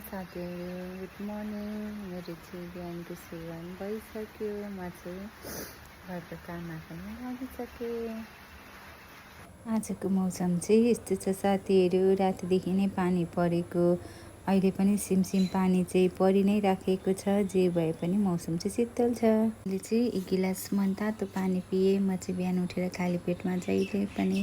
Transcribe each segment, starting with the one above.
साथीहरू, good morning. मेरो चाहिँ बिहानको सेवन भइसक्यो। म चाहिँ घरको काममा पनि लागिसकेँ। आजको मौसम चाहिँ यस्तो छ साथीहरू, रातिदेखि नै पानी परेको। अहिले पनि सिमसिम पानी चाहिँ परि नै राखेको छ। जे भए पनि मौसम चाहिँ शीतल छ। अहिले चाहिँ एक गिलास मनतातो पानी पिएँ। म चाहिँ बिहान उठेर खाली पेटमा जहिले पनि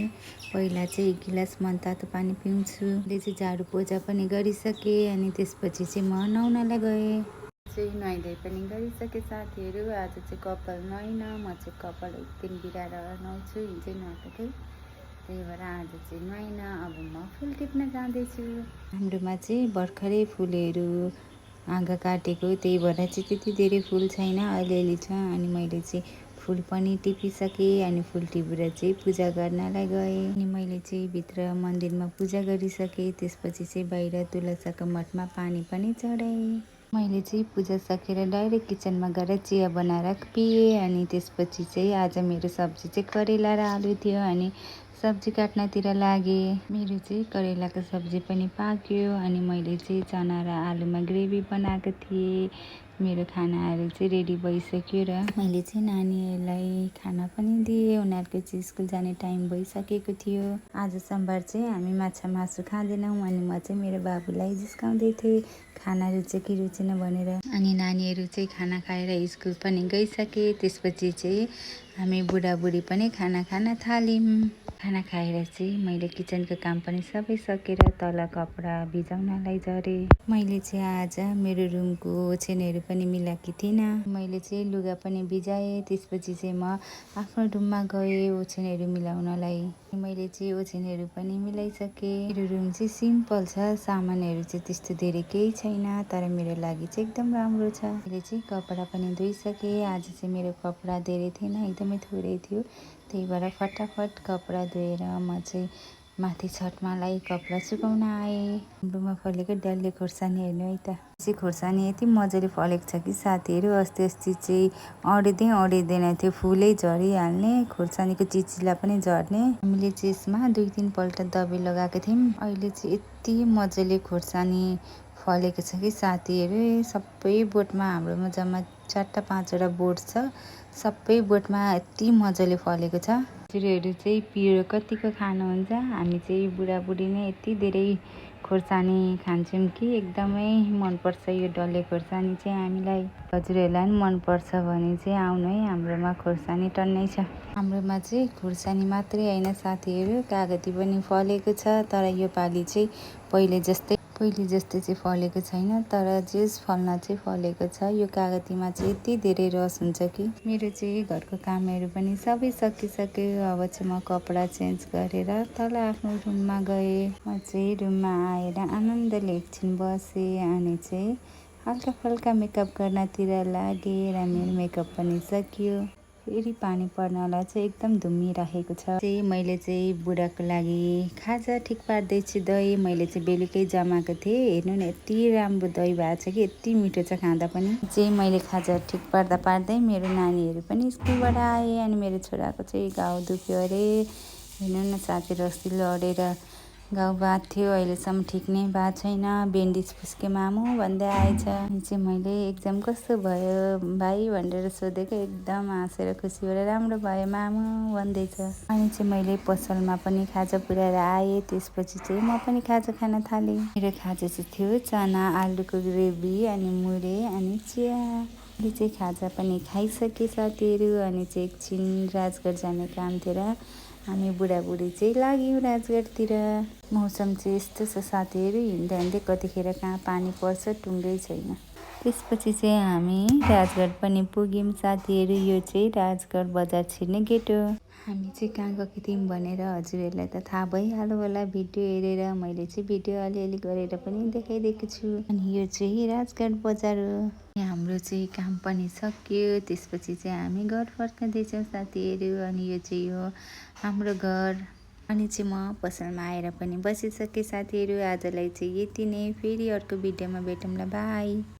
पहिला चाहिँ एक गिलास मनतातो पानी पिउँछु। अहिले चाहिँ झाडु पोछा पनि गरिसकेँ अनि त्यसपछि चाहिँ म नुहाउनलाई गएँ। चाहिँ नुहाइधुवाइ पनि गरिसकेँ साथीहरू। आज चाहिँ कपाल नुहाइनँ, म चाहिँ कपाल एक दिन बिराएर नुहाउँछु, हिजै नुहाएको थिएँ। त्यही भएर आज चाहिँ नुहाइनँ। अब म फुल टिप्न जाँदैछु। हाम्रोमा चाहिँ भर्खरै फुलहरू आँगा काटेको, त्यही भएर चाहिँ त्यति धेरै फुल छैन, अलिअलि छ। अनि मैले चाहिँ फुल पनि टिपिसकेँ अनि फुल टिपेर चाहिँ पूजा गर्नलाई गएँ। अनि मैले चाहिँ भित्र मन्दिरमा पूजा गरिसकेँ। त्यसपछि चाहिँ बाहिर तुलसाको मठमा पानी पनि चढाएँ। मैले चाहिँ पूजा सकेर डाइरेक्ट किचनमा गएर चिया बनाएर पिएँ। अनि त्यसपछि चाहिँ आज मेरो सब्जी चाहिँ करेला र आलु थियो अनि सब्जी काट्नतिर लागेँ। मेरो चाहिँ करेलाको सब्जी पनि पाक्यो अनि मैले चाहिँ चना र आलुमा ग्रेभी बनाएको थिएँ। मेरो खानाहरू चाहिँ रेडी भइसक्यो र मैले चाहिँ नानीहरूलाई खाना पनि दिएँ। उनीहरूको चाहिँ स्कुल जाने टाइम भइसकेको थियो। आज सोमबार चाहिँ हामी माछा मासु खाँदैनौँ अनि म चाहिँ मेरो बाबुलाई जिस्काउँदै थिएँ खाना रुच्यो कि रुचेन भनेर। अनि नानीहरू चाहिँ खाना खाएर स्कुल पनि गइसके। त्यसपछि चाहिँ हामी बुढाबुढी पनि खाना खान थाल्यौँ। खाना खाएर चाहिँ मैले किचनको काम पनि सबै सकेर तल कपडा भिजाउनलाई झरेँ। मैले चाहिँ आज मेरो रुमको ओछ्यानहरू पनि मिलाएकी थिइनँ। मैले चाहिँ लुगा पनि भिजाएँ। त्यसपछि चाहिँ म आफ्नो रुममा गएँ ओछ्यानहरू मिलाउनलाई। मैले चाहिँ ओछ्यानहरू पनि मिलाइसकेँ। मेरो रुम चाहिँ सिम्पल छ, सामानहरू चाहिँ त्यस्तो धेरै केही छैन, तर मेरो लागि चाहिँ एकदम राम्रो छ। मैले चाहिँ कपडा पनि धोइसकेँ। आज चाहिँ मेरो कपडा धेरै थिएन, एकदमै थोरै थियो। त्यही भएर फटाफट कपडा धोएर म चाहिँ माथि छतमालाई कपडा सुकाउन आएँ। हाम्रोमा फलेको डल्ले खोर्सानी हेर्नु है त। चाहिँ खोर्सानी यति मजाले फलेको छ कि साथीहरू, अस्ति चाहिँ अडिँदैन थियो, फुलै झरिहाल्ने, खोर्सानीको चिचिला पनि झर्ने। हामीले चाहिँ यसमा 2-3 पल्ट दबाई लगाएको थियौँ। अहिले चाहिँ यति मजाले खोर्सानी फलेको छ कि साथीहरू, सबै बोटमा हाम्रोमा जम्मा 4-5वटा बोट छ। सबै बोटमा यति मजाले फलेको छ। हजुरहरू चाहिँ पिरो कतिको खानुहुन्छ? हामी चाहिँ बुढाबुढी नै यति धेरै खोर्सानी खान्छौँ कि एकदमै मनपर्छ यो डल्ले खोर्सानी चाहिँ हामीलाई। हजुरहरूलाई पनि मनपर्छ भने चाहिँ आउनु है, हाम्रोमा खोर्सानी टन्नै छ। हाम्रोमा चाहिँ खोर्सानी मात्रै होइन साथीहरू, कागती पनि फलेको छ। तर यो पालि चाहिँ पहिले जस्तै चाहिँ फलेको छैन, तर जेस फल्न चाहिँ फलेको छ। यो कागतीमा चाहिँ यति धेरै रस हुन्छ कि। मेरो चाहिँ घरको कामहरू पनि सबै सकिसक्यो। अब चाहिँ म कपडा चेन्ज गरेर तल आफ्नो रुममा गएँ। म चाहिँ रुममा आएर आनन्दले एकछिन बसेँ अनि चाहिँ हल्का मेकअप गर्नतिर लागेँ र मेरो मेकअप पनि सकियो। फेरि पानी पर्नलाई चाहिँ एकदम धुम्मिराखेको छ। मैले चाहिँ बुढाको लागि खाजा ठिक पार्दैछु, दही मैले चाहिँ बेलुकै जमाएको थिएँ। हेर्नु न यति राम्रो दही भएको छ कि यति मिठो छ खाँदा पनि। चाहिँ मैले खाजा ठिक पार्दै मेरो नानीहरू पनि स्कुलबाट आए अनि मेरो छोराको चाहिँ घाउ दुख्यो अरे। हेर्नु न साथीहरू, अस्ति लडेर घाउ भएको थियो, अहिलेसम्म ठिक नै भएको छैन। बेन्डेज फुस्के मामु भन्दै आएछ। अनि चाहिँ मैले एक्जाम कस्तो भयो भाइ भनेर सोधेको, एकदम हाँसेर खुसी भएर राम्रो भयो मामु भन्दैछ। अनि चाहिँ मैले पसलमा पनि खाजा पुऱ्याएर आएँ। त्यसपछि चाहिँ म पनि खाजा खान थालेँ। मेरो खाजा चाहिँ थियो चना आलुको ग्रेभी अनि मुरे अनि चिया। अहिले चाहिँ खाजा पनि खाइसकेँ साथीहरू। अनि चाहिँ एकछिन राजगढ जाने काम थियो र हामी बुढाबुढी चाहिँ लाग्यौँ राजगढतिर। मौसम चाहिँ यस्तो छ साथीहरू, हिँड्दै कतिखेर कहाँ पानी पर्छ टुङ्गै छैन। त्यसपछि चाहिँ हामी राजगढ पनि पुग्यौँ साथीहरू। यो चाहिँ राजगढ बजार छिर्ने गेट हो। हामी चाहिँ कहाँ गएको थियौँ भनेर हजुरहरूलाई त थाहा भइहाल्यो होला भिडियो हेरेर। मैले चाहिँ भिडियो अलिअलि गरेर पनि देखाइदिएको छु। अनि यो चाहिँ राजगढ बजार हो। हाम्रो चाहिँ काम पनि सकियो। त्यसपछि चाहिँ हामी घर फर्कँदैछौँ साथीहरू। अनि यो चाहिँ हो हाम्रो घर। अनि चाहिँ म पसलमा आएर पनि बसिसकेँ साथीहरू। आजलाई चाहिँ यति नै, फेरि अर्को भिडियोमा भेटौँला, बाई।